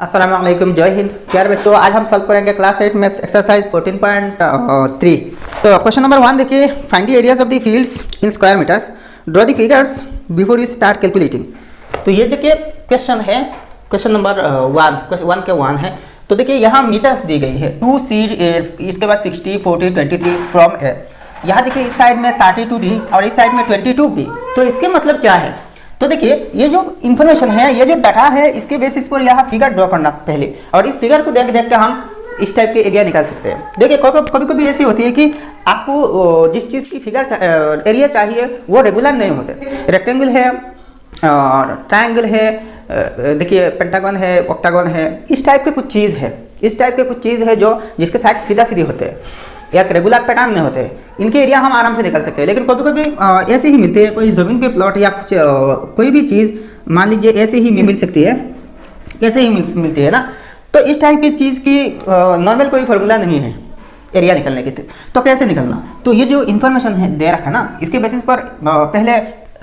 अस्सलाम वालेकुम, जय हिंद। प्यारे बच्चों, आज हम सॉल्व करेंगे क्लास 8 में एक्सरसाइज 14.3। तो क्वेश्चन नंबर 1 देखिए, find the areas of the fields in square meters, draw the figures before you start calculating. तो ये देखिए क्वेश्चन है, क्वेश्चन नंबर 1 के 1 है। तो देखिए यहाँ मीटर्स दी गई है 2C, इसके बाद 60, 40, 23 फ्रॉम ए। यहाँ देखिए इस साइड में 32D और इस साइड में 22B। तो इसके मतलब क्या है? तो देखिए ये जो इन्फॉर्मेशन है, ये जो डाटा है, इसके बेसिस पर यहाँ फिगर ड्रॉ करना पहले, और इस फिगर को देख देख के हम इस टाइप के एरिया निकाल सकते हैं। देखिए कभी कभी ऐसी होती है कि आपको जिस चीज़ की फिगर एरिया चाहिए वो रेगुलर नहीं होते। रेक्टेंगल है और ट्रायंगल है, देखिए पेंटागन है, ऑक्टागन है, इस टाइप के कुछ चीज़ है, इस टाइप के कुछ चीज़ है जो जिसके साइड सीधा सीधी होते हैं, एक रेगुलर पैटर्न में होते हैं। इनके एरिया हम आराम से निकल सकते हैं। लेकिन कभी कभी ऐसे ही मिलते हैं, कोई ज़मीन पे प्लॉट या कुछ कोई भी चीज़ मान लीजिए ऐसे ही मिल सकती है, ऐसे ही मिलती है ना। तो इस टाइप की चीज़ की नॉर्मल कोई फार्मूला नहीं है एरिया निकलने की। तो कैसे निकलना? तो ये जो इन्फॉर्मेशन है दे रखा ना, इसके बेसिस पर पहले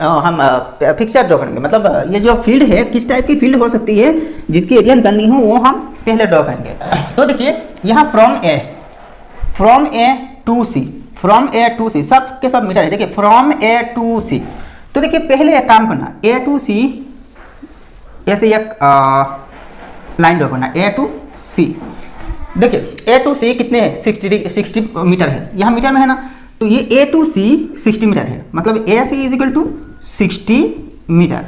हम पिक्चर ड्रॉ करेंगे। मतलब ये जो फील्ड है, किस टाइप की फील्ड हो सकती है जिसकी एरिया निकलनी हो, वो हम पहले ड्रॉ करेंगे। तो देखिए यहाँ फ्रॉम ए टू सी सब के सब मीटर है। देखिए फ्रॉम ए टू सी। तो देखिए पहले एक काम करना, ए टू सी ऐसे एक लाइन ड्रॉ करना, ए टू सी। देखिए ए टू सी कितने है? 60 मीटर है, यहाँ मीटर में है ना। तो ये ए टू सी 60 मीटर है, मतलब ए सी इज इक्वल टू 60 मीटर।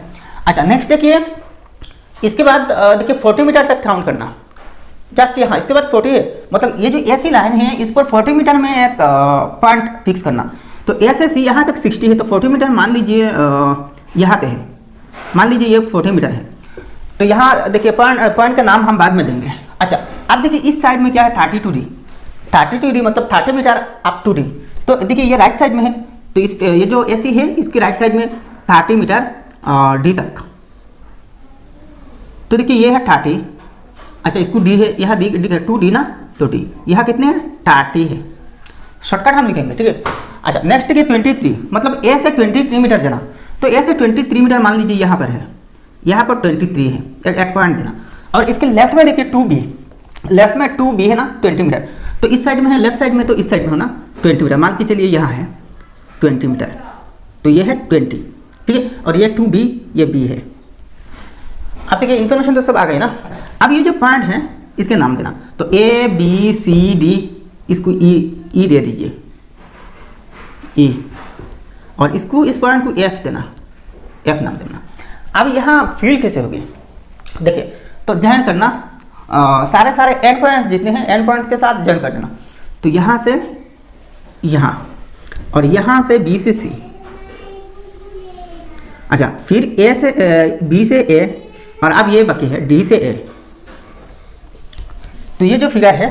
अच्छा नेक्स्ट देखिए, इसके बाद देखिए 40 मीटर तक काउंट करना, जस्ट यहाँ। इसके बाद 40 है, मतलब ये जो ऐसी लाइन है इस पर 40 मीटर में एक पॉइंट फिक्स करना। तो ए से सी यहाँ तक 60 है, तो 40 मीटर मान लीजिए यहाँ पे है, मान लीजिए ये 40 मीटर है। तो यहाँ देखिए पॉइंट का नाम हम बाद में देंगे। अच्छा अब देखिए इस साइड में क्या है? 32D मतलब 30 मीटर अप टू डी। तो देखिए ये राइट साइड में है, तो इस ये जो ए सी है इसकी राइट साइड में 30 मीटर डी तक। तो देखिए ये है 30। अच्छा इसको डी है, यहाँ डी 2D ना, तो डी यहाँ कितने हैं? 30 है। शॉर्टकट हम लिखेंगे, ठीक है। अच्छा नेक्स्ट देखिए 23, मतलब ए से 23 मीटर जाना। तो ए से 23 मीटर मान लीजिए यहाँ पर है, यहाँ पर 23 है, एक पॉइंट देना। और इसके लेफ्ट में देखिए 2B, लेफ्ट में 2B है ना 20 मीटर। तो इस साइड में है लेफ्ट साइड में, तो इस साइड में हो ना 20 मीटर। मान के चलिए यहाँ है 20 मीटर, तो ये है 20, ठीक है। और ये 2B, ये B है। अब देखिए इन्फॉर्मेशन तो सब आ गई ना। अब ये जो पॉइंट है इसके नाम देना। तो A B C D, इसको E दे दीजिए, E, और इसको इस पॉइंट को F देना, F नाम देना। अब यहाँ फील्ड कैसे होगी? देखिए तो जॉइन करना, सारे एंड पॉइंट्स जितने हैं एंड पॉइंट्स के साथ जॉइन कर देना। तो यहाँ से यहाँ और यहाँ से B से C। अच्छा फिर A से B से A, और अब ये बाकी है D से A। तो ये जो फिगर है,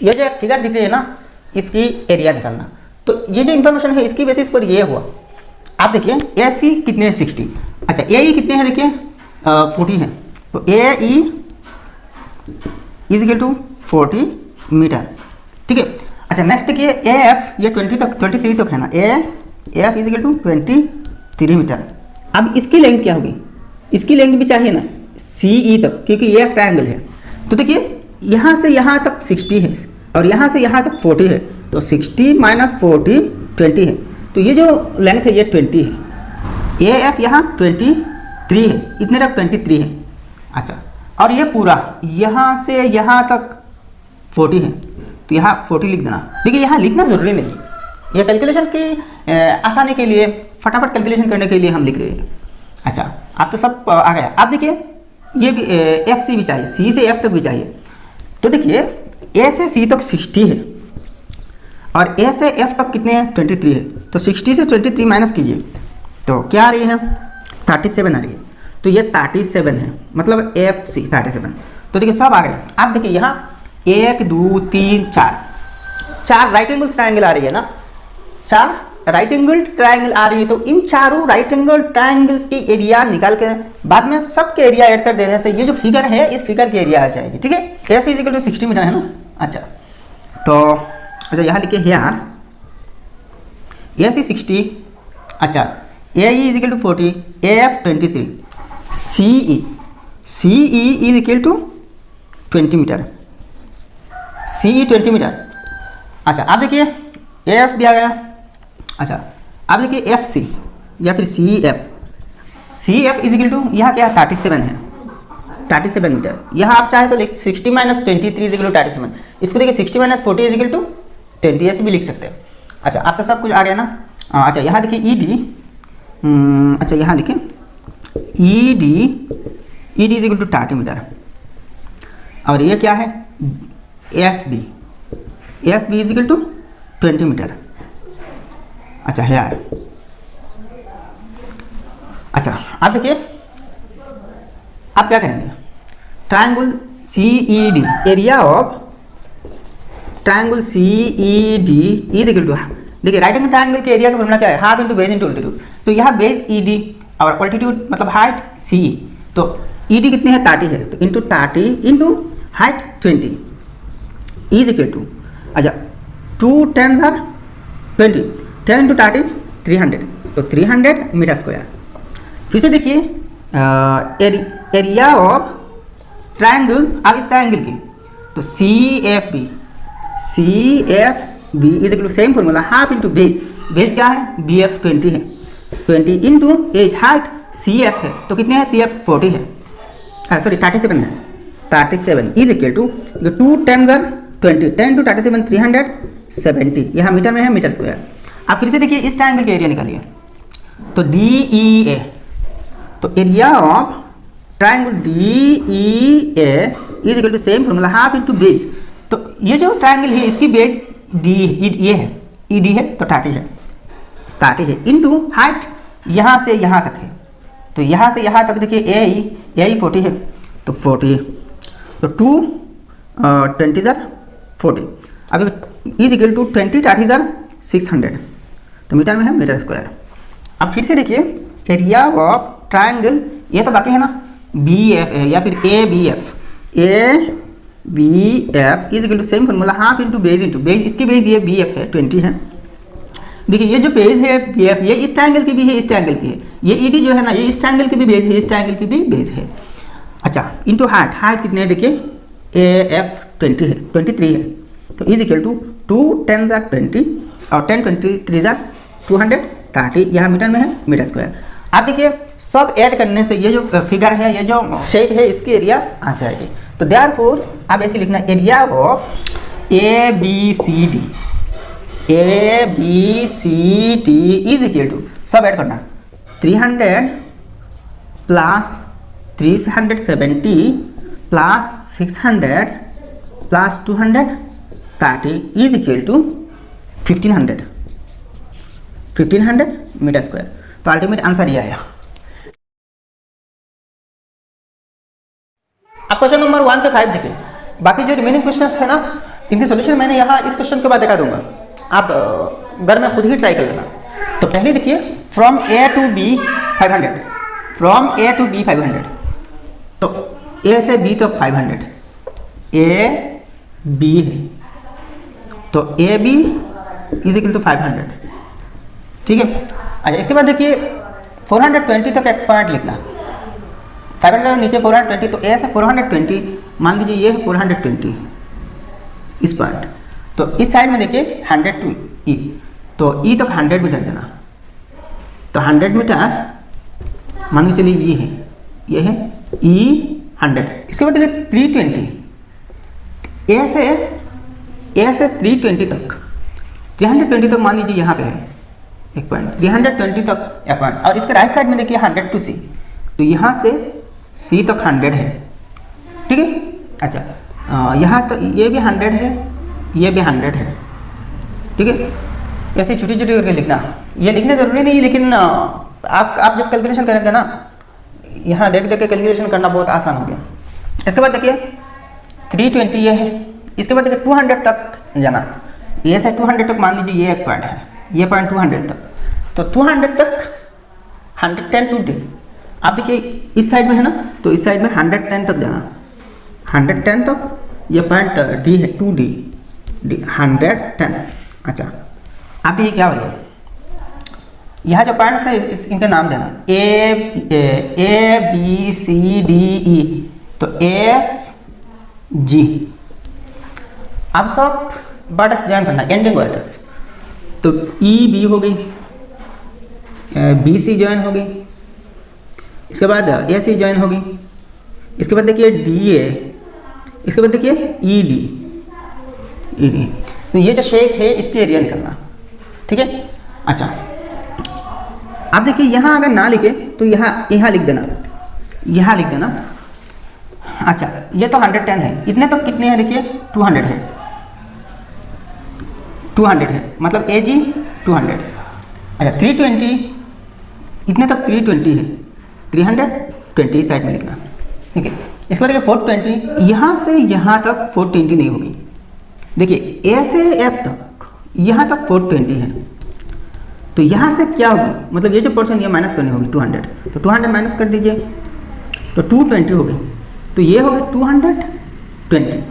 ये जो एक फिगर दिख रही है ना, इसकी एरिया निकालना। तो ये जो इन्फॉर्मेशन है इसकी बेसिस पर ये हुआ। आप देखिए ए सी कितने हैं? 60। अच्छा ए ई कितने हैं? देखिए 40 है। तो A E is equal to 40 metre, ठीक है। अच्छा नेक्स्ट देखिए ए एफ, ये 23 तक है ना, A F is equal to 23 meter. अब इसकी लेंथ क्या होगी? इसकी लेंथ भी चाहिए ना, सी ई तक, क्योंकि ये एक ट्रायंगल है। तो देखिए यहाँ से यहाँ तक 60 है और यहाँ से यहाँ तक 40 है। तो 60 माइनस 40 20 है। तो ये जो लेंथ है ये 20 है। ए एफ यहाँ 23 है, इतने तक 23 है। अच्छा और ये पूरा यहाँ से यहाँ तक 40 है, तो यहाँ 40 लिख देना। देखिए यहाँ लिखना ज़रूरी नहीं, ये कैलकुलेशन की आसानी के लिए, फटाफट कैलकुलेशन करने के लिए हम लिख रहे हैं। अच्छा आप तो सब आ गया। आप देखिए ये भी एफ सी भी चाहिए, सी से एफ तक भी चाहिए। तो देखिए ए से सी तक 60 है और ए से एफ तक कितने हैं? 23 है। तो 60 से 23 माइनस कीजिए, तो क्या आ रही है? 37 आ रही है। तो ये 37 है, मतलब एफ सी 37। तो देखिए सब आ गए। आप देखिए यहाँ 1 2 3 4 राइट एंगल ट्रायंगल आ रही है ना, 4 राइट एंगल ट्रायंगल आ रही है। तो इन चारों राइट एंगल ट्रायंगल्स की एरिया निकाल के बाद में सबके एरिया ऐड कर देने से ये जो फिगर है इस फिगर की एरिया आ जाएगी, ठीक है। ए सी इज इक्वल टू 60 मीटर है ना। अच्छा तो अच्छा यहाँ लिखिए यार ए सी 60, अच्छा A E is equal to 40, A F 23, C E is equal to 20 metre, CE 20 metre. अच्छा आप देखिए AF भी आ गया। अच्छा आप देखिए FC या फिर CF इज इक्वल टू यहाँ क्या 37 है, 37 मीटर। यहाँ आप चाहे तो 60 - 23 इज इक्वल टू 37। इसको देखिए 60 - 40 इज इक्वल टू 20, ऐसे भी लिख सकते हैं। अच्छा आपका सब कुछ आ गया ना। अच्छा यहाँ देखिए ED, अच्छा यहाँ लिखें ED is equal to 30 meter. और ये क्या है FB is equal to 20 metre. अच्छा है यार। अच्छा आप देखिए आप क्या करेंगे, triangle CED, area of triangle CED is equal to, देखिए राइट एंगल ट्रायंगल के एरिया का फॉर्मूला क्या है, half into base into altitude. तो यहाँ बेस ED और अल्टीट्यूड मतलब हाइट CE, तो ED कितने है 30 है, तो into 30 into height 20 is equal to, अच्छा 2 10 आर 20, 10 इंटू 30 300, तो 300 मीटर स्क्वायर। फिर से देखिए एरिया ऑफ ट्रायंगल, अब इस ट्रायंगल की, तो CFB is equal to same formula, half into base क्या है BF 20 है, 20 इंटू एज हाइट CF है, तो कितने हैं CF 40 है, सॉरी 37 है, 37 इज इक्वल टू 2 10 20, 10 टू 37 370, यहाँ मीटर में है मीटर स्क्वायर। अब फिर से देखिए इस ट्रायंगल का एरिया निकालिए, तो DEA, तो area of triangle DEA is equal to same formula, half into base, तो ये जो ट्रायंगल है इसकी बेस ये है ED है, तो 30 है इंटू हाइट यहाँ से यहाँ तक है, तो यहाँ से यहाँ तक देखिए AE 40 है, तो 40, तो 2 20 40, अब इज इक्वल टू 20 30 600, तो मीटर में है मीटर स्क्वायर। अब फिर से देखिए एरिया ऑफ ट्रायंगल, ये तो बाकी है ना BF है या फिर ABF is equal to same formula, half into base इसकी बेस ये BF है 20 है। देखिए ये जो बेस है BF, ये इस ट्रायंगल की भी है, इस ट्रायंगल की है, ये ED जो है ना ये इस ट्रायंगल की भी बेस है, इस ट्रायंगल की भी बेस है। अच्छा इंटू हाइट कितने है देखिए AF 20 है, 23 है, तो इज इक्वल टू 2 10 20 और 10 23 230, यहाँ मीटर में है मीटर स्क्वायर। आप देखिए सब ऐड करने से ये जो फिगर है, ये जो शेप है, इसकी एरिया आ जाएगी। तो देयरफॉर आप ऐसे लिखना, area of ABCD is equal to, सब ऐड करना 300 plus 370 plus 600 plus 230 is equal to 1500 meter square. तो अल्टीमेट आंसर ये आया। अब क्वेश्चन नंबर 1 से 5 देखिए, बाकी जो रिमेनिंग क्वेश्चंस है ना इनके सॉल्यूशन मैंने यहाँ इस क्वेश्चन के बाद दिखा दूंगा, आप घर में खुद ही ट्राई कर लेना। तो पहले देखिए from A to B 500, from A to B 500, तो A से B तक 500, AB है, तो AB इज इक्वल टू 500, ठीक है। अच्छा इसके बाद देखिए 420 तक एक पॉइंट लिखना, 500 नीचे 420, तो A से 420 मान लीजिए ये है 420 इस पॉइंट, तो इस साइड में देखिए 100 टू E, तो E तक 100 मीटर देना, तो 100 मीटर मान के चलिए ये है E 100। इसके बाद देखिए 320, A से 320 तक, 320 तक मान लीजिए यहाँ पे है एक पॉइंट, 320 तक एक पॉइंट, और इसके राइट साइड में देखिए 100 टू C, तो यहाँ से C तक 100 है, ठीक है। अच्छा यहाँ तो ये भी 100 है, ये भी 100 है, ठीक है। ऐसे छोटी छोटी करके लिखना, ये लिखना जरूरी नहीं, लेकिन आप जब कैलकुलेशन करेंगे ना, यहाँ देख के कैलकुलेशन करना बहुत आसान हो गया। इसके बाद देखिए 320 ये है, इसके बाद देखिए 200 तक जाना, ये से 200 तक मान लीजिए ये एक पॉइंट है, ये पॉइंट 200 तक, तो 200 तक 110 टू D, आप देखिए इस साइड में है ना, तो इस साइड में 110 तक जाना, 110 तक ये पॉइंट D है 2D 110। अच्छा आप ये क्या हो गया, यहाँ जो पॉइंट्स है इनका नाम देना, A B C D E, तो F जी। अब सब वर्टेक्स ज्वाइन करना, एंडिंग वर्टेक्स। तो ई बी हो गई, बी सी ज्वाइन हो गई, इसके बाद ए सी ज्वाइन हो गई, इसके बाद देखिए डी ए, इसके बाद देखिए ई डी, ई डी। तो ये जो शेप है इसकी एरिया निकलना, ठीक है। अच्छा, आप देखिए यहाँ अगर ना लिखे तो यहाँ लिख देना, यहाँ लिख देना। अच्छा, ये तो 110 है, इतने तो कितने हैं देखिए 200 है, 200 है, मतलब ए जी 200। अच्छा 320, इतने तक 320 है, 320 साइड में लिखना, ठीक है। इसके बाद देखिए 420, यहाँ से यहाँ तक 420 नहीं होगी। देखिए ए से एफ तक यहाँ तक 420 है, तो यहाँ से क्या होगी, मतलब ये जो पोर्शन ये माइनस करनी होगी 200, तो 200 माइनस कर दीजिए तो 220 हो गई, तो ये हो गई 220,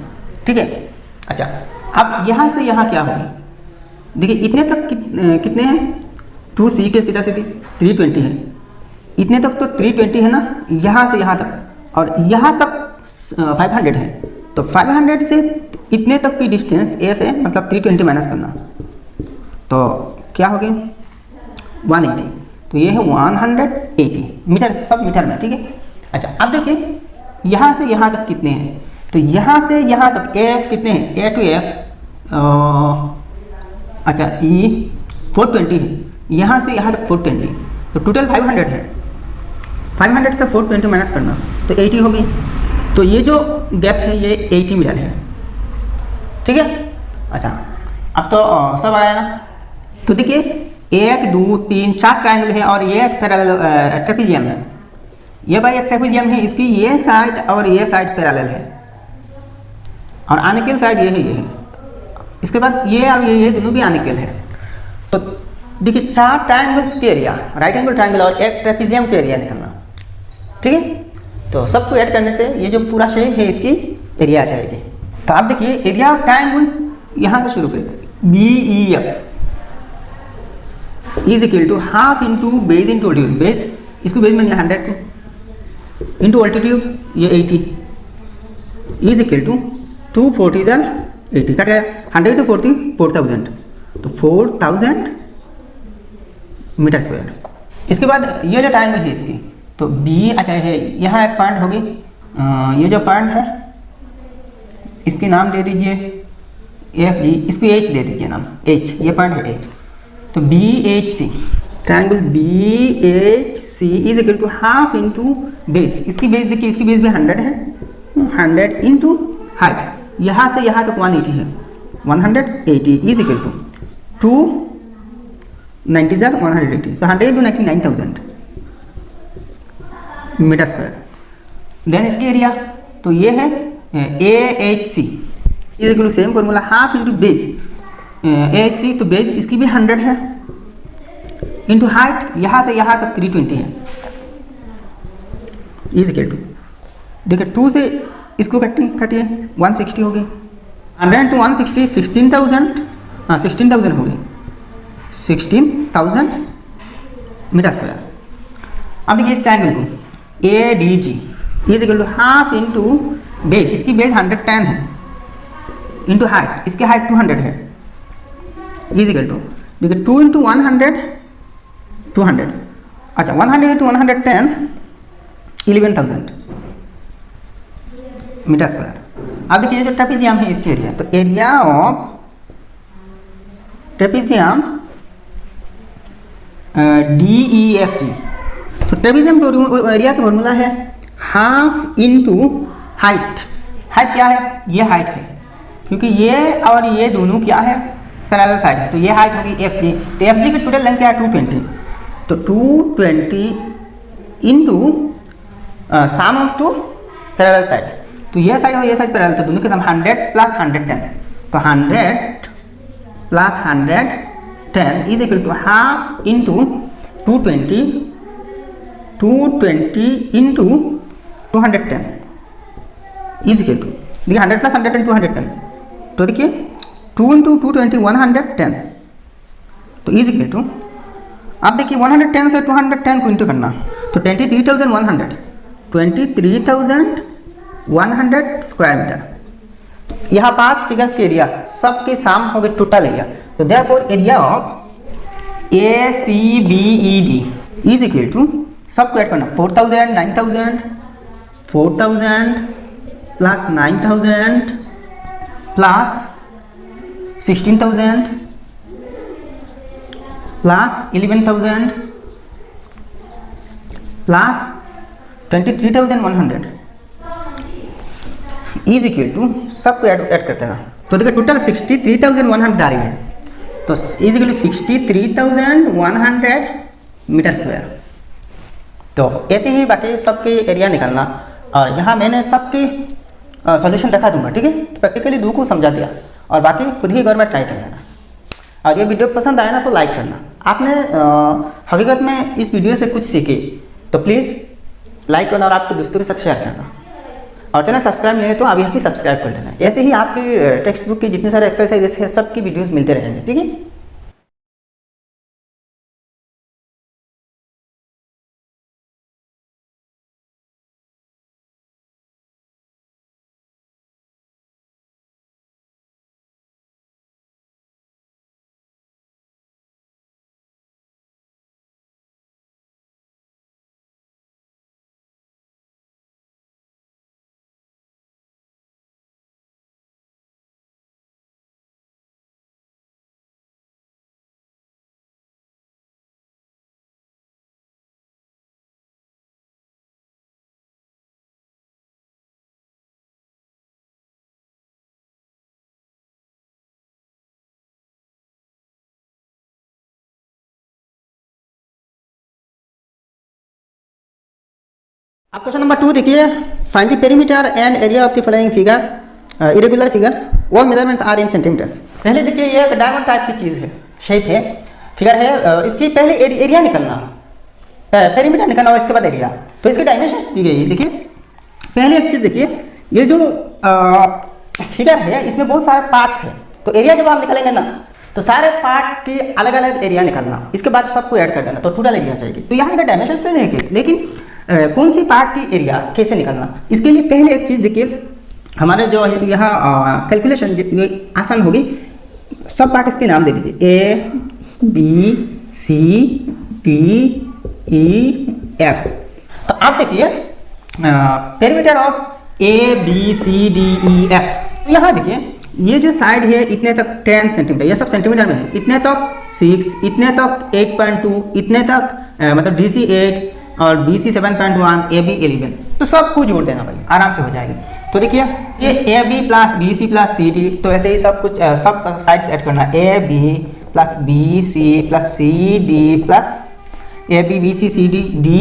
ठीक है। अच्छा, अब यहाँ से यहाँ क्या होगी, देखिए इतने तक कितने हैं 2C के सीधा सीधी 320 है, इतने तक तो 320 है ना, यहाँ से यहाँ तक, और यहाँ तक 500 है, तो 500 से इतने तक की डिस्टेंस ए से मतलब 320 माइनस करना, तो क्या हो गई 180, तो ये है 180 मीटर, सब मीटर में, ठीक है। अच्छा, अब देखिए यहाँ से यहाँ तक कितने हैं, तो यहाँ से यहाँ तक एफ कितने हैं, ए टू एफ, अच्छा ई 420 है, यहाँ से यहाँ तक 420, तो टोटल 500 है, 500 से 420 माइनस करना तो 80 होगी, तो ये जो गैप है ये 80 मीटर है, ठीक है। अच्छा, अब तो सब आया ना, तो देखिए 1 2 3 4 ट्रायंगल है और ये एक पैरेलल ट्रेपेजियम है, ये भाई एक ट्रेपेजियम है, इसकी ये साइड और ये साइड पैरेलल है, और आनिकल साइड ये है, इसके बाद ये और ये दोनों भी आनिकल है। तो देखिए 4 ट्रायंगल्स के एरिया, राइट एंगल ट्रायंगल और एक ट्रेपेजियम के एरिया निकलना, ठीक है। तो सबको ऐड करने से ये जो पूरा शेप है इसकी एरिया आ जाएगी। तो आप देखिए एरिया ऑफ ट्रायंगल यहाँ से शुरू करें, B E F is equal to half into base into altitude, base इसको बेस में 100 इंटू ऑल्टीट्यूड ये 80 इज इक्वल टू 240 इधर 80 कट गया, 100 टू 40 4000, तो 4000 मीटर स्क्वायर। इसके बाद ये जो ट्रायंगल है इसकी, तो बी, अच्छा है यहाँ एक पॉइंट होगी, ये जो पॉइंट है इसके नाम दे दीजिए एफ जी, इसको एच दे दीजिए नाम, एच, ये पॉइंट है एच, तो B H C, triangle B H C is equal to half into base, इसकी बेस देखिए, इसकी बेस भी 100 है, 100 इंटू हाइट, यहाँ से यहाँ तक 180 है, 180 इज इक्वल टू 290 180, तो 100 इंटू 99,000 मीटर स्क्वायर। देन इसकी एरिया, तो ये है A H C is equal to same formula, half into base A H C, तो बेस इसकी भी 100 है, इंटू हाइट यहाँ से यहाँ तक 320 है, इज इक्वल टू, देखिए 2 से इसको काटिए 160 हो गई, 100 इंटू 160 16,000, हाँ 16,000 हो गई, 16,000 मीटर स्क्वायर। अब देखिए इस ट्रायंगल को A D G is equal to half into base, इसकी बेस 110 है, इंटू हाइट, इसकी हाइट 200 है, इज इक्वल टू, देखिए 2 इंटू 100 200, अच्छा 100 इंटू 110 11,000 मीटर स्क्वायर। अब देखिए जो ट्रेपेजियम है इसकी एरिया, तो area of trapezium D E F G, तो ट्रेपेजियम के एरिया का फॉर्मूला है हाफ इंटू हाइट, हाइट क्या है, ये हाइट है, क्योंकि ये और ये दोनों क्या है पैरेलल साइड है, तो ये हाइट होगी एफ जी, तो एफ जी की टोटल लेंथ क्या है 220, तो 220 into sum of 2 parallel sides, तो ये साइड और ये साइड पैरेलल, तो दोनों के सम 100 प्लस 110, तो 100 plus 110 is equal to half into 220 into 210 is equal to, देखिए 100 प्लस 110 210, तो देखिए 2 इंटू 220 110, तो इज इक्वल टू, अब देखिए 110 से 210 को इंटू करना, तो 23,100 स्क्वायर मीटर, यहाँ 5 फिगर्स के एरिया सबके साम हो गए टोटल एरिया। तो therefore area of A C B E D is equal to, सबको ऐड करना, 4000 9000 4000 plus 9000 plus 16000 plus 11000 plus 23100 is equal to, सबको ऐड करते हैं। तो देखिए टोटल 63100 आ रही है, तो is equal to 63100 meter square. तो ऐसे ही बाकी सबके एरिया निकालना, और यहाँ मैंने सबके सॉल्यूशन दिखा दूंगा, ठीक है। तो प्रैक्टिकली 2 को समझा दिया, और बाकी खुद ही घर में ट्राई करिएगा। और ये वीडियो पसंद आया ना तो लाइक करना। आपने हकीकत में इस वीडियो से कुछ सीखे तो प्लीज़ लाइक करना और आपके दोस्तों के साथ शेयर करना, और चैनल सब्सक्राइब नहीं है तो अभी भी सब्सक्राइब कर लेना। ऐसे ही आपकी टेक्स्ट बुक के जितने सारे एक्सरसाइजेस है सबकी वीडियोस मिलते रहेंगे, ठीक है। आप क्वेश्चन नंबर 2 देखिए, find the perimeter and area of the following figure, irregular figures, all measurements are in centimeters. पहले देखिए ये एक डायमंड टाइप की चीज़ है, शेप है, फिगर है, इसकी पहले एरिया निकलना, पेरीमीटर निकलना और इसके बाद एरिया। तो इसके डायमेंशंस दी गई है। देखिए पहले एक चीज़ देखिए, ये जो फिगर है इसमें बहुत सारे पार्ट्स है, तो एरिया जब आप निकालेंगे ना तो सारे पार्ट्स के अलग अलग एरिया निकालना, इसके बाद सबको ऐड कर देना तो टोटल एरिया चाहिए। तो यहाँ का डायमेंशंस तो देखिए, लेकिन कौन सी पार्ट की एरिया कैसे निकालना, इसके लिए पहले एक चीज़ देखिए, हमारे जो यहाँ कैलकुलेशन ये आसान होगी। सब पार्ट इसके नाम दे दीजिए, A B C D E F. तो आप देखिए perimeter of A B C D E F. यहाँ देखिए ये जो साइड है इतने तक 10 सेंटीमीटर, ये सब सेंटीमीटर में है, इतने तक 6, इतने तक 8.2, इतने तक मतलब डी सी 8 और बी सी 7.1, ए बी 11। तो सब कुछ जोड़ देना भाई, आराम से हो जाएगी। तो देखिए ये A B plus B C plus C D, तो ऐसे ही सब कुछ सब साइड्स ऐड करना, A B plus B C plus C D plus A B B C D D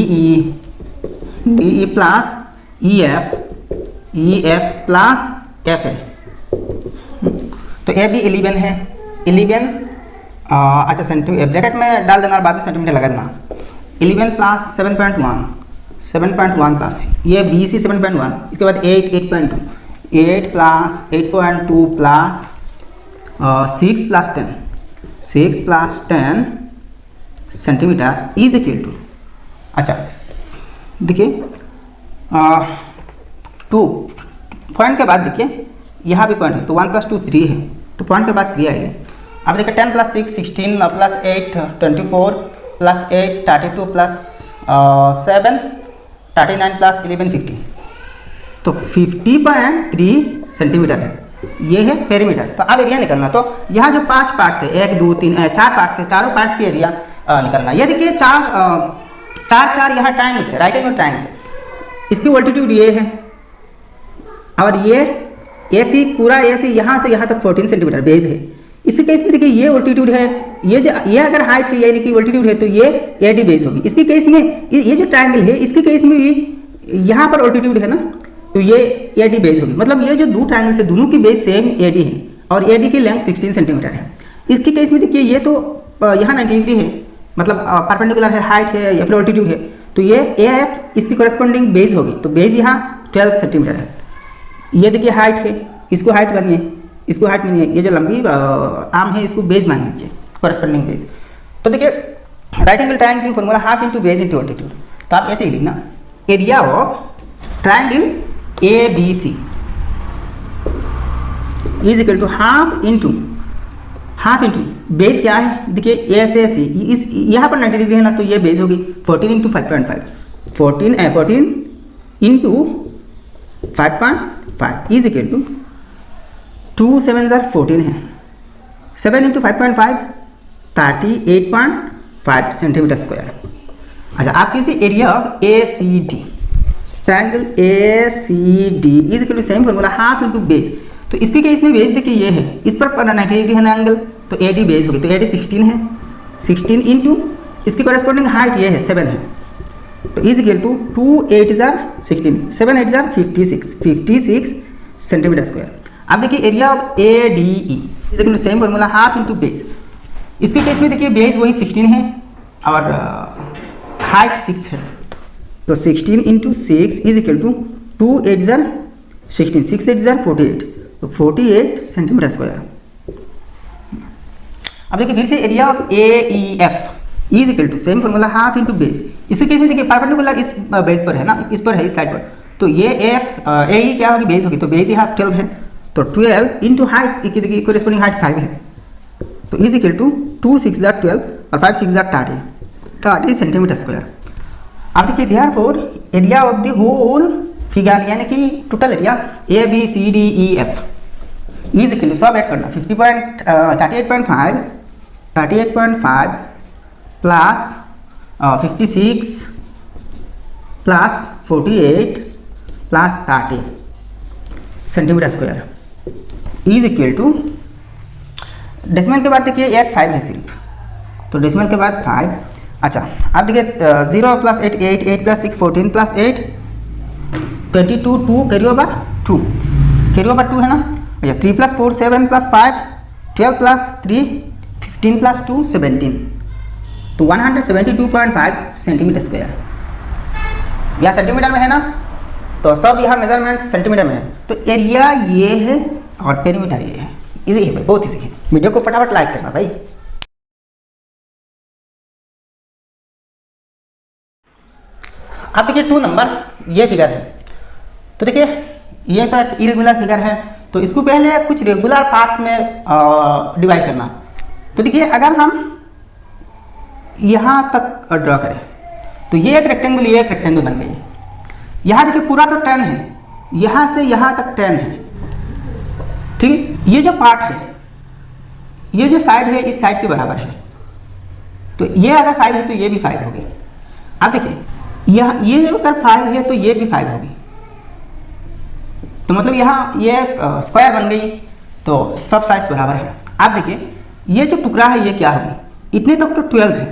E plus E F plus F है। तो A B 11 है, 11 अच्छा सेंटीमीटर ब्रैकेट में डाल देना और बाद में सेंटीमीटर लगा देना। 11 प्लस 7.1 प्लस ये बी सी 7.1, इसके बाद 8.2, 8 plus 8.2 plus 6 plus 10, 6 plus 10 centimeter is equal to, अच्छा देखिए 2 पॉइंट के बाद देखिए यहाँ भी पॉइंट है, तो 1 + 2 3 है, तो पॉइंट के बाद 3 आएगा। अब देखिए 10 + 6 16 प्लस 8 24 प्लस 8 32 प्लस 7 39 प्लस 11 50, तो 50.3 सेंटीमीटर है, ये है पेरीमीटर। तो अब एरिया निकलना, तो यहाँ जो 5 पार्ट्स है, 1 2 3 4 पार्ट्स है, चारों पार्ट्स की एरिया निकलना। ये देखिए चार यहाँ ट्रायंगल्स है, राइट एंगल ट्रायंगल्स है, इसकी ऑल्टीट्यूड ये है, और ये ए सी पूरा ए सी यहाँ से यहाँ तक 14 सेंटीमीटर बेस है। इसी केस में देखिए ये ऑल्टीट्यूड है, ये अगर हाइट है यानी कि ऑल्टीट्यूड है तो ये ए डी बेस होगी। इसके केस में ये जो ट्रायंगल है इसके केस में भी यहाँ पर ऑल्टीट्यूड है ना, तो ये ए डी बेस होगी। मतलब ये जो दो ट्रायंगल है दोनों की बेस सेम ए डी है, और ए डी की लेंथ 16 सेंटीमीटर है। इसके केस में देखिए ये तो यहाँ 90 डिग्री है, मतलब परपेंडिकुलर है, हाइट है या फिर ऑल्टीट्यूड है, तो ये ए एफ इसकी कॉरेस्पॉन्डिंग बेस होगी, तो बेस यहाँ 12 सेंटीमीटर है। ये देखिए हाइट है, इसको हाइट मानिए, इसको हाइट मानिए, ये जो लंबी आर्म है इसको बेस मान लीजिए, कॉरेस्पॉन्डिंग बेस। तो देखिए राइट एंगल ट्रायंगल की formula half into base into altitude, तो आप ऐसे ही लिखना, area of triangle A B C is equal to half into base क्या है, देखिए ए से सी, इस यहाँ पर 90 डिग्री है ना, तो ये बेस होगी 14 into 5.5, 14 into 5.5 is equal to 2 7 14 है, 7 इंटू 5.5 38.5 सेंटीमीटर स्क्वायर। अच्छा, आप फिर से area of A C D, triangle A C D is equal to same formula half into base. तो इसके केस में बेस देखिए ये है, इस पर 90 डिग्री है ना एंगल, तो ए डी बेस होगी, तो ए डी 16 है, 16 इंटू इसकी कॉरेस्पॉन्डिंग हाइट ये है 7 है, तो is equal to 2 8 16, 7 8 56 centimeter square. अब देखिए area of A D E is equal to same formula half into base. इसके केस में देखिए बेस वही 16 है और हाइट 6 है, तो 16 इंटू 6 इज इक्वल टू 2 8 16, 6 8 48, तो 48 सेंटीमीटर स्क्वायर। अब देखिए फिर से area of A E F is equal to same formula half into base. इसी केस में देखिए परपेंडिकुलर इस बेस पर है ना, इस पर है, इस साइड पर, तो ये एफ ए ई क्या होगी, बेस होगी, तो बेस ही हाफ 12 है, तो 12 इंटू हाइट, देखिए कोरेस्पोंडिंग हाइट 5 है, तो इज इक्वल टू 2 6 12 और 5 6 30 सेंटीमीटर स्क्वायर। अब देखिए therefore area of the whole figure यानी कि total area A B C D E F is equal to, सब ऐड करना 38.5 plus 56 plus 48 plus 30 centimeter square is equal to, decimal के बाद देखिए एक 5 है सिर्फ, तो डेसिमल के बाद 5। अच्छा, अब देखिए 0 plus 8 8, 8 plus 6 14 plus 8 22, 2 carry over 2 है ना। अच्छा, 3 प्लस 4 7 प्लस 5 12 प्लस 3 15 प्लस 2 17, तो 172.5 सेंटीमीटर स्क्वायर। यहाँ सेंटीमीटर में है ना, तो सब यहाँ मेजरमेंट सेंटीमीटर में है, तो एरिया ये है और पेरीमीटर ये है। इजी है भाई, बहुत इजी है। वीडियो को फटाफट लाइक करना भाई। अब देखिए 2 नंबर ये फिगर है, तो देखिए ये तो एक इरेगुलर फिगर है, तो इसको पहले कुछ रेगुलर पार्ट्स में डिवाइड करना। तो देखिए अगर हम यहाँ तक ड्रॉ करें, तो ये एक रेक्टेंगल, ये एक रेक्टेंगल बन गई। यहाँ देखिए पूरा तो 10 है, यहाँ से यहाँ तक 10 है, ठीक है। ये जो पार्ट है, ये जो साइड है इस साइड के बराबर है, तो ये अगर 5 है तो ये भी 5 होगी। अब देखिए यह ये अगर 5 है तो ये भी 5 होगी, तो मतलब यहाँ ये स्क्वायर बन गई, तो सब साइज बराबर है। अब देखिए ये जो टुकड़ा है ये क्या होगी, इतने तक तो 12 है,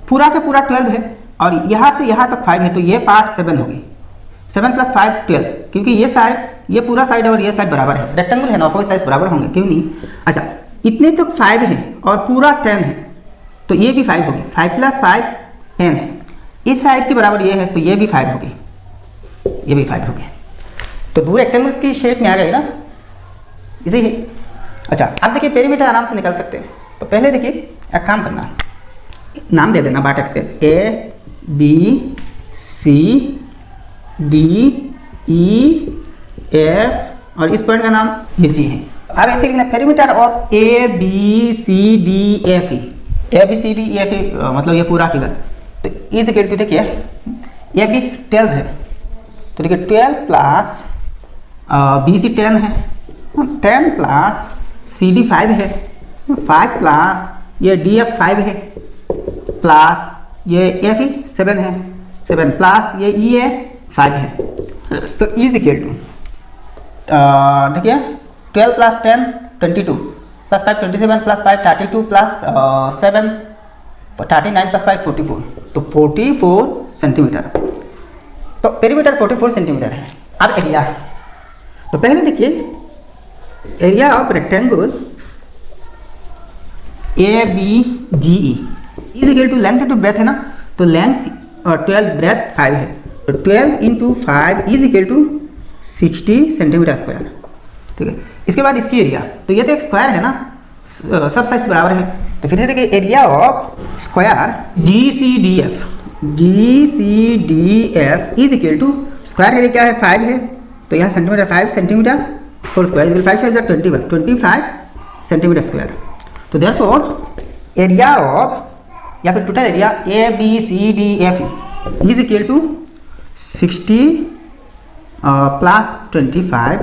पूरा का पूरा 12 है, और यहाँ से यहाँ तक 5 है, तो ये पार्ट 7 होगी। 7 प्लस 5 12, क्योंकि ये साइड, ये पूरा साइड और ये साइड बराबर है, रेक्टेंगल है ना, अपोजिट साइड बराबर होंगे, क्यों नहीं। अच्छा, इतने तक 5 है और पूरा 10 है, तो ये भी 5 होगी। 5 प्लस 5 10 है, इस साइड के बराबर ये है, तो ये भी 5 होगी, ये भी 5 होगी, तो दो रेक्टेंगल्स की शेप में आ गई ना, इजी है। अच्छा, अब देखिए पेरीमीटर आराम से निकाल सकते हैं। तो पहले देखिए एक काम करना, नाम दे देना वर्टेक्स के, A B C D E F, और इस पॉइंट का नाम ये जी है। अब ऐसे लिखना perimeter of A B C D F E, A B C D E F E मतलब ये पूरा फिगर। तो इज इक्वल टू देखिए ए बी 12 है, तो देखिए 12 प्लस बी सी 10 है, 10 प्लस सी डी 5 है, 5 प्लस ये डी एफ 5 है, प्लस ये एफ ई 7 है, 7 प्लस ये ई ए 5 है। तो इज इक्वल टू देखिए 12 plus 10 22 plus 5 27 plus 5 32 plus 7 39 plus 5 44, तो 44 सेंटीमीटर। तो पेरीमीटर 44 सेंटीमीटर है। अब एरिया, तो पहले देखिए area of rectangle A B G E is equal to length into breadth है ना, तो लेंथ 12 ब्रेथ 5 है, तो 12 into 5 is equal to 60 centimeter square, ठीक है। इसके बाद इसकी एरिया, तो ये तो एक स्क्वायर है ना, सब साइज बराबर है, तो फिर से देखिए area of square G C D F is equal to, square area क्या है 5 है, तो यहाँ centimeter 5 centimeter whole square is 5 5 25 centimeter square. तो देयरफॉर एरिया ऑफ या फिर total area A B C D F is equal to 60 plus 25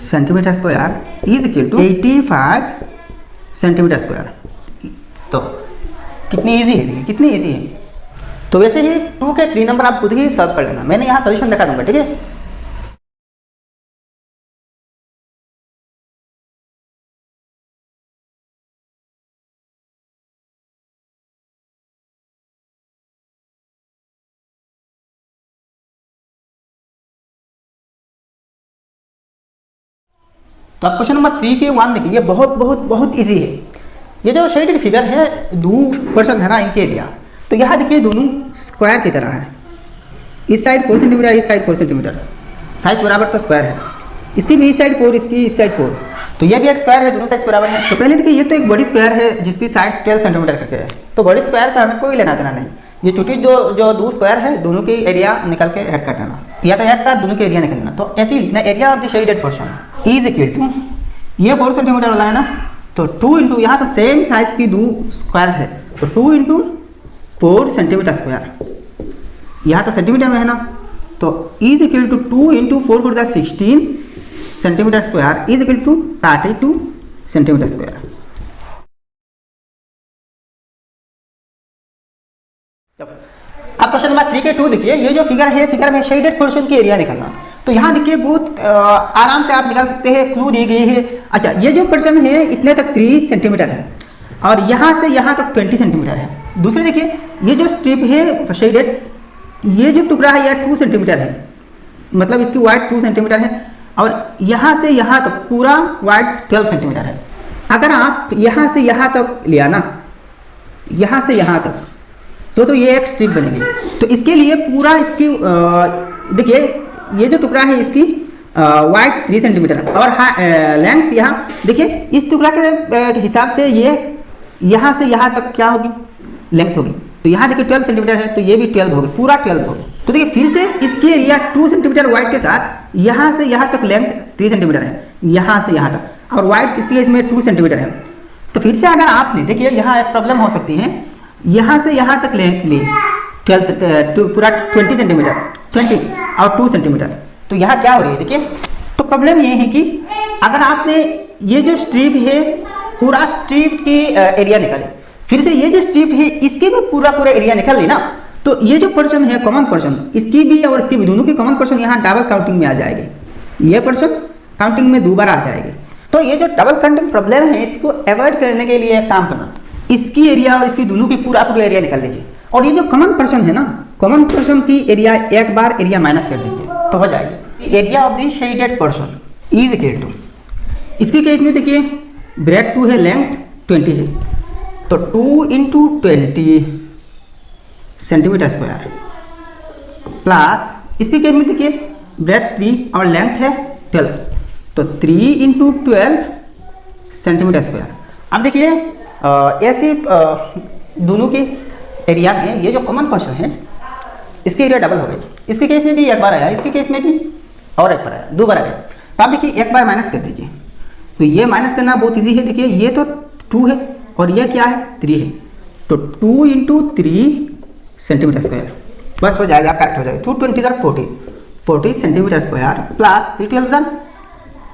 centimeter square is equal to 85 centimeter square. तो कितनी इजी है, देखिए कितनी इजी है। तो वैसे ही 2 के 3 नंबर आप खुद ही सॉल्व कर लेना, मैंने यहाँ सॉल्यूशन दिखा दूंगा, ठीक है। तो आप क्वेश्चन नंबर 3 के 1 देखिए, ये बहुत बहुत बहुत इजी है। ये जो शेडेड फिगर है 2% है ना इनके एरिया, तो यहाँ देखिए दोनों स्क्वायर की तरह है। इस साइड 4 सेंटीमीटर, इस साइड 4 सेंटीमीटर, साइज बराबर तो स्क्वायर है। इसकी भी इस साइड 4, इसकी इस साइड 4, तो ये भी एक स्क्वायर है, दोनों साइज बराबर है। तो पहले देखिए ये तो एक बड़ी स्क्वायर है जिसकी साइड 12 सेंटीमीटर करके है, तो बड़ी स्क्वायर से हमें कोई लेना देना नहीं। ये छोटी जो 2 स्क्वायर है दोनों के एरिया निकल के ऐड कर देना, या तो एक साथ दोनों के एरिया निकल देना। तो ऐसे ही लिखना, area of the shaded portion is equal to, ये 4 सेंटीमीटर वाला है ना, तो 2 इंटू, यहाँ तो सेम साइज की 2 स्क्वायर है, तो 2 इंटू 4 सेंटीमीटर स्क्वायर, यहाँ तो सेंटीमीटर में है ना, तो is equal to 2 into 4 4 16 centimeter square is equal to 32 centimeter square. अब क्वेश्चन नंबर 3 के 2 देखिए, ये जो फिगर है, फिगर में शेडेड पोर्शन की एरिया निकालना। तो यहाँ देखिए बहुत आराम से आप निकाल सकते हैं, क्लू दी गई है। अच्छा, ये जो पोर्शन है इतने तक 3 सेंटीमीटर है और यहाँ से यहाँ तक 20 सेंटीमीटर है। दूसरे देखिए ये जो स्ट्रिप है शेडेड, ये जो टुकड़ा है यह 2 सेंटीमीटर है, मतलब इसकी वाइड 2 सेंटीमीटर है, और यहाँ से यहाँ तक पूरा वाइड 12 सेंटीमीटर है। अगर आप यहाँ से यहाँ तक लिया ना, यहाँ से यहाँ तक, तो ये एक स्ट्रिप बनेगी। तो इसके लिए पूरा इसकी देखिए ये जो टुकड़ा है इसकी वाइड 3 सेंटीमीटर और लेंथ यहाँ देखिए इस टुकड़ा के हिसाब से ये यहाँ से यहाँ तक क्या होगी, लेंथ होगी। तो यहाँ देखिए 12 सेंटीमीटर है, तो ये भी 12 होगी, पूरा 12 होगी। तो देखिए फिर से इसके एरिया 2 सेंटीमीटर वाइड के साथ यहाँ से यहाँ तक लेंथ 3 सेंटीमीटर है, यहाँ से यहाँ तक, और वाइड इसके इसमें 2 सेंटीमीटर है। तो फिर से अगर आपने देखिए यहाँ एक प्रॉब्लम हो सकती है, यहाँ से यहाँ तक लेंथ ली 12 पूरा 20 सेंटीमीटर, 20 और 2 सेंटीमीटर, तो यहाँ क्या हो रही है देखिए। तो प्रॉब्लम ये है कि अगर आपने ये जो स्ट्रिप है पूरा स्ट्रिप की एरिया निकाले, फिर से ये जो स्ट्रिप है इसके भी पूरा एरिया निकाल ली ना, तो ये जो पोर्शन है कॉमन पोर्शन, इसकी भी और इसकी भी दोनों की कॉमन पोर्शन यहाँ डबल काउंटिंग में आ जाएगी, ये पोर्शन काउंटिंग में दोबारा आ जाएगी। तो ये जो डबल काउंटिंग प्रॉब्लम है इसको अवॉइड करने के लिए एक काम करना, इसकी एरिया और इसकी दोनों की पूरा एरिया निकाल दीजिए, और ये जो कॉमन पोर्शन है ना, कॉमन पोर्शन की एरिया एक बार एरिया माइनस कर दीजिए तो हो जाएगी। Area of the shaded portion is equal to, इसके केस में देखिए ब्रेड 2 है, लेंथ 20 है, तो 2 इंटू 20 सेंटीमीटर स्क्वायर प्लस इसके केस में देखिए ब्रेड 3 और लेंथ है 12, तो 3 इंटू 12 सेंटीमीटर स्क्वायर। अब देखिए ऐसे दोनों के एरिया में ये जो कॉमन पोर्शन है इसकी एरिया डबल हो गई, इसके केस में भी एक बार आया, इसके केस में भी और एक बार आया, 2 बार आया। तो आप देखिए एक बार माइनस कर दीजिए, तो ये माइनस करना बहुत इजी है। देखिए ये तो 2 है और ये क्या है 3 है, तो 2 इंटू 3 सेंटीमीटर स्क्वायर बस हो जाएगा, करेक्ट हो जाएगा। 2 20 40 centimetre square plus 3 12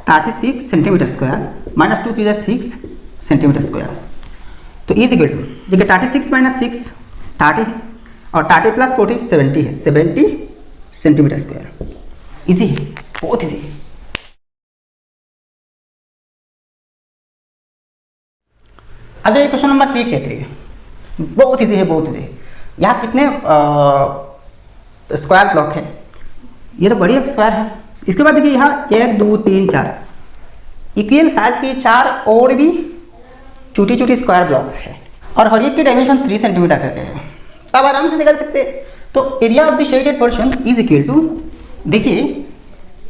36 centimetre square minus 2 3 6 centimetre square. तो इज इक्वल टू देखिए 36 माइनस 6 30 है और 30 प्लस 40 70 है, 70 सेंटीमीटर स्क्वायर। इजी है, बहुत इजी है। अब देखिए क्वेश्चन नंबर 3 के 3 बहुत इजी है, बहुत इजी। यहाँ कितने स्क्वायर ब्लॉक है, ये तो बड़ी स्क्वायर है। इसके बाद देखिए यहाँ 1 2 3 4 इक्वल साइज की 4 और भी छोटी छोटी स्क्वायर ब्लॉक्स है, और हर एक की डायमेंशन 3 सेंटीमीटर करके है। अब आराम से निकाल सकते हैं। तो area of the shaded portion is equal to, देखिए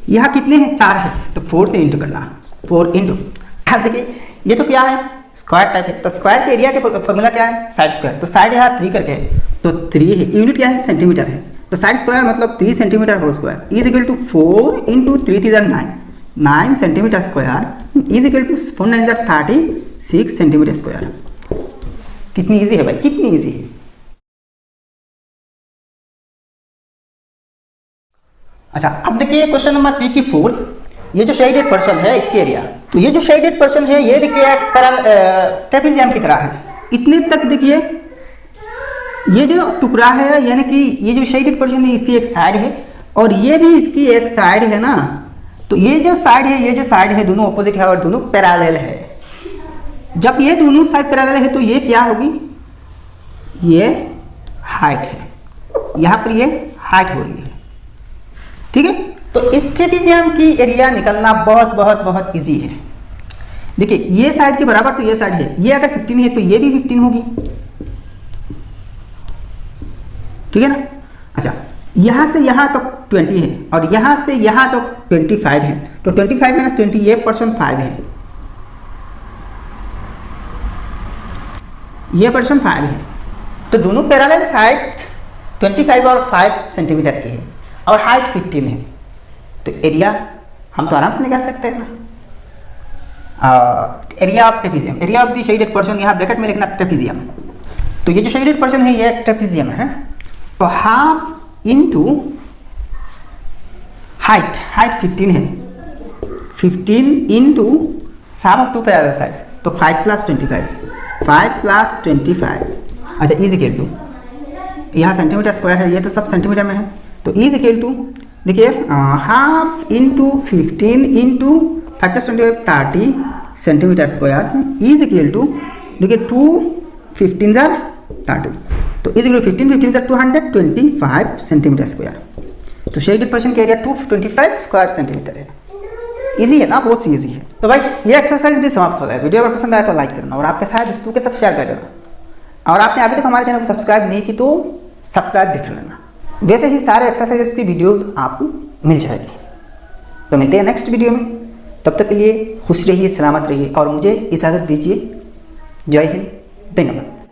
यहाँ कितने हैं 4 है, तो 4 से इंटू करना, 4 इंटू। अब देखिए ये तो क्या है स्क्वायर टाइप है, तो स्क्वायर के एरिया के फॉर्मूला क्या है साइड स्क्वायर, तो साइड यहाँ 3 करके है, तो 3 है, यूनिट क्या है सेंटीमीटर है, तो साइड स्क्वायर मतलब 3 centimeter whole square is equal to 4 into 3 3 9 9 centimeter square is equal to 436 centimeter square. कितनी इजी है भाई, कितनी इजी है। अच्छा अब देखिए क्वेश्चन नंबर 3 की 4, ये जो शेडेड पर्सन है इसके एरिया, तो ये जो शेडेड पर्सन है ये देखिए ट्रेपेजियम की तरह है। इतने तक देखिए ये जो टुकड़ा है यानी कि ये जो शेडेड पर्सन है इसकी एक साइड है और ये भी इसकी एक साइड है ना, तो ये जो साइड है, ये जो साइड है दोनों ऑपोजिट है और दोनों पैरेलल है। जब ये दोनों साइड पैरेलल है तो ये क्या होगी, ये हाइट है, यहाँ पर ये हाइट हो रही है, ठीक है। तो इस ट्रेपेजियम की एरिया निकलना बहुत बहुत बहुत इजी है। देखिए ये साइड के बराबर तो ये साइड है, ये अगर 15 है तो ये भी 15 होगी, ठीक है ना। अच्छा यहाँ से यहाँ तक 20 है और यहाँ से यहाँ तक 25 है, तो 25 माइनस 20 ये पर्सन 5 है, ये पर्सन 5 है। तो दोनों पैरेलल साइड 25 और 5 सेंटीमीटर की है और हाइट 15 है, तो एरिया हम तो आराम से निकाल सकते हैं ना। Area of trapezium, area of the shaded person, यहाँ ब्रैकेट में लिखना ट्रेपेजियम। तो ये जो शेडेड पर्सन है ये ट्रेपेजियम है, तो हाफ इनटू हाइट, हाइट 15 है, 15 into sum of two parallel sides, तो 5 प्लस 25, 5 प्लस 25। अच्छा इज इक्वल टू, यहाँ सेंटीमीटर स्क्वायर है, ये तो सब सेंटीमीटर में है, तो इज इक्वल टू देखिए half into 15 into 5 plus 25 30 centimeter square is equal to देखिए 2 15 जार 30, तो इज इक्वल टू 15 जार 225 सेंटीमीटर स्क्वायर। तो शेडेड पर्सन का एरिया 225 स्क्वायर सेंटीमीटर है। इजी है ना, बहुत सी इजी है। तो भाई ये एक्सरसाइज भी समाप्त हो गया। वीडियो अगर पसंद आया तो लाइक करना और आपके सारे दोस्तों के साथ शेयर कर देना, और आपने अभी तक हमारे चैनल को सब्सक्राइब नहीं की तो सब्सक्राइब भी कर लेना। वैसे ही सारे एक्सरसाइजेस की वीडियोस आपको मिल जाएगी। तो मिलते हैं नेक्स्ट वीडियो में, तब तक के लिए खुश रहिए, सलामत रहिए और मुझे इजाज़त दीजिए। जय हिंद, धन्यवाद।